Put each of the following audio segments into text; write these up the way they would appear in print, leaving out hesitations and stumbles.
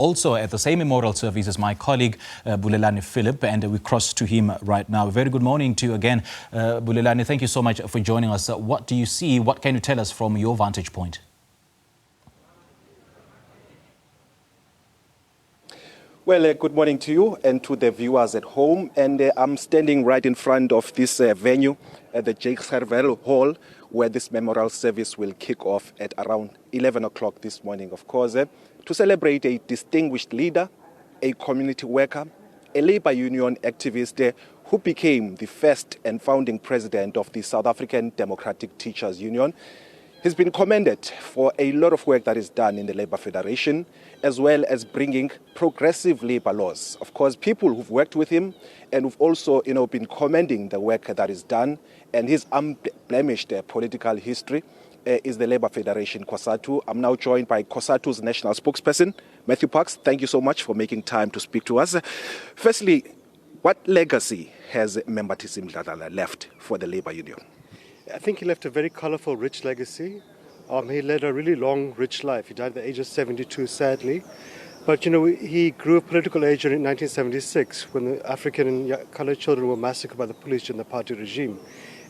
Also at the same memorial service is my colleague Bulelani Philip, and we cross to him right now. Very good morning to you again, Bulelani. Thank you so much for joining us. What do you see? What can you tell us from your vantage point? Well, good morning to you and to the viewers at home. And I'm standing right in front of this venue at the Jakes Gerwel Hall, where this memorial service will kick off at around 11 o'clock this morning, of course, to celebrate a distinguished leader, a community worker, a labor union activist who became the first and founding president of the South African Democratic Teachers Union. He's been commended for a lot of work that is done in the Labour Federation, as well as bringing progressive labour laws. Of course, people who've worked with him and who've also, been commending the work that is done and his unblemished political history is the Labour Federation, COSATU. I'm now joined by COSATU's national spokesperson, Matthew Parks. Thank you so much for making time to speak to us. Firstly, what legacy has Membathisi Mdladlana left for the Labour Union? I think he left a very colourful, rich legacy. He led a really long, rich life. He died at the age of 72, sadly. But, he grew of political age in 1976 when the African and coloured children were massacred by the police during the party regime.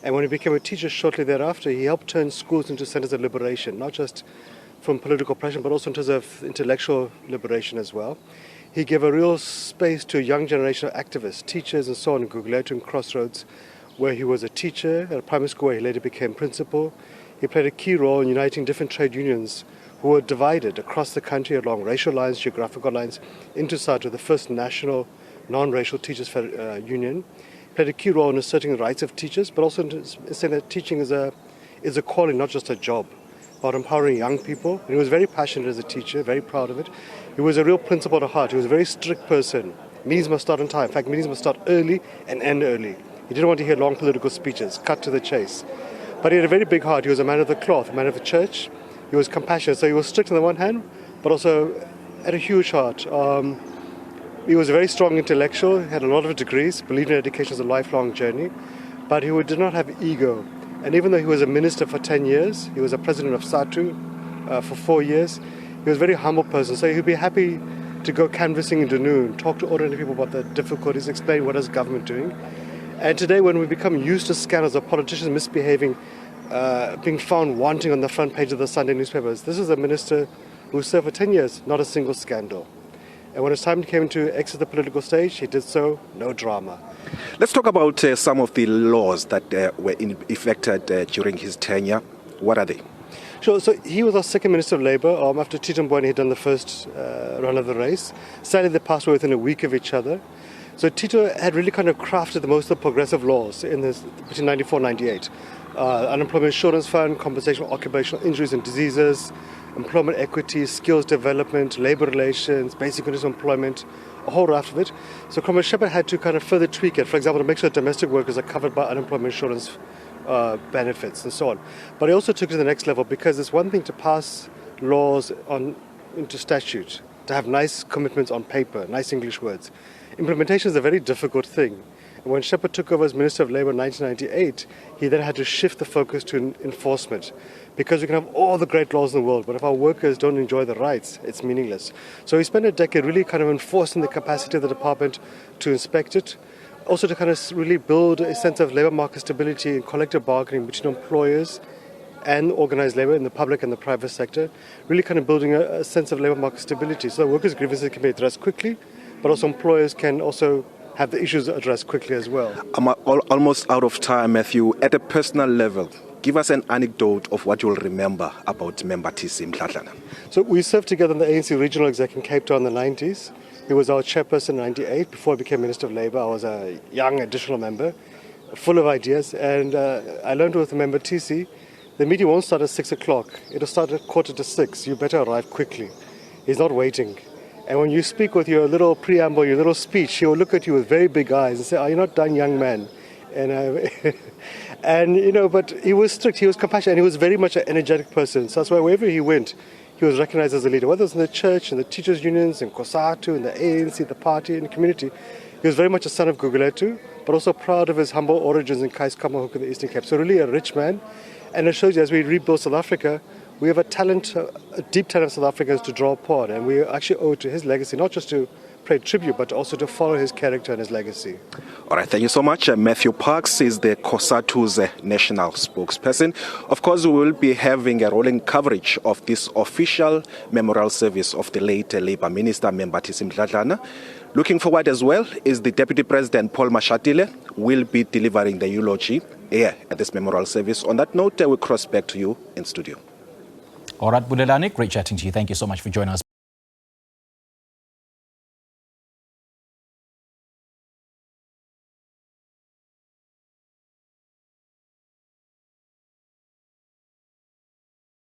And when he became a teacher shortly thereafter, he helped turn schools into centres of liberation, not just from political pressure, but also in terms of intellectual liberation as well. He gave a real space to a young generation of activists, teachers and so on in Gugulethu and Crossroads, where he was a teacher at a primary school where he later became principal. He played a key role in uniting different trade unions who were divided across the country along racial lines, geographical lines, into SABC, the first national non-racial teachers union. He played a key role in asserting the rights of teachers, but also in saying that teaching is a calling, not just a job, about empowering young people. And he was very passionate as a teacher, very proud of it. He was a real principle at heart. He was a very strict person. Meetings must start on time. In fact, meetings must start early and end early. He didn't want to hear long political speeches, cut to the chase. But he had a very big heart. He was a man of the cloth, a man of the church. He was compassionate. So he was strict on the one hand, but also had a huge heart. He was a very strong intellectual, had a lot of degrees, believed in education as a lifelong journey, but he did not have ego. And even though he was a minister for 10 years, he was a president of SABC for 4 years, he was a very humble person. So he'd be happy to go canvassing in Dunoon, talk to ordinary people about the difficulties, explain what is government doing. And today, when we become used to scandals of politicians misbehaving, being found wanting on the front page of the Sunday newspapers, this is a minister who served for 10 years, not a single scandal. And when his time came to exit the political stage, he did so, no drama. Let's talk about some of the laws that were effected during his tenure. What are they? Sure, so he was our second Minister of Labour. After Tito Mboweni had done the first run of the race. Sadly, they passed away within a week of each other. So Tito had really kind of crafted the most of the progressive laws between 94 and 98. Unemployment Insurance Fund, compensation for occupational injuries and diseases, employment equity, skills development, labour relations, basic conditions of employment, a whole raft of it. So Comrade Shepherd had to kind of further tweak it, for example, to make sure domestic workers are covered by unemployment insurance benefits and so on. But he also took it to the next level because it's one thing to pass laws into statute, to have nice commitments on paper, nice English words. Implementation is a very difficult thing. And when Shepherd took over as Minister of Labour in 1998, he then had to shift the focus to enforcement. Because we can have all the great laws in the world, but if our workers don't enjoy the rights, it's meaningless. So he spent a decade really kind of enforcing the capacity of the department to inspect it, also to kind of really build a sense of labour market stability and collective bargaining between employers and organised labour in the public and the private sector, really kind of building a sense of labour market stability so that workers' grievances can be addressed quickly, but also employers can also have the issues addressed quickly as well. I'm almost out of time, Matthew. At a personal level, give us an anecdote of what you'll remember about Membathisi Mdladlana. So we served together in the ANC regional exec in Cape Town in the 90s. He was our chairperson in 98. Before I became Minister of Labour, I was a young additional member, full of ideas. And I learned with Membathisi, the meeting won't start at 6 o'clock. It'll start at 5:45. You better arrive quickly. He's not waiting. And when you speak with your little preamble, your little speech, he will look at you with very big eyes and say, "Are you not done, young man?" And but he was strict, he was compassionate, and he was very much an energetic person. So that's why wherever he went, he was recognized as a leader, whether it's in the church, in the teachers' unions, in COSATU, in the ANC, the party, in the community. He was very much a son of Gugulethu, but also proud of his humble origins in Kaiskamahuk in the Eastern Cape. So really a rich man. And it shows you, as we rebuild South Africa, we have a deep talent of South Africans to draw upon, and we actually owe it to his legacy, not just to pay tribute, but also to follow his character and his legacy. All right, thank you so much. Matthew Parks is the COSATU's national spokesperson. Of course, we will be having a rolling coverage of this official memorial service of the late Labour Minister, Membathisi Mdladlana. Looking forward as well is the Deputy President, Paul Mashatile, will be delivering the eulogy here at this memorial service. On that note, I will cross back to you in studio. All right, Bulelani, great chatting to you. Thank you so much for joining us.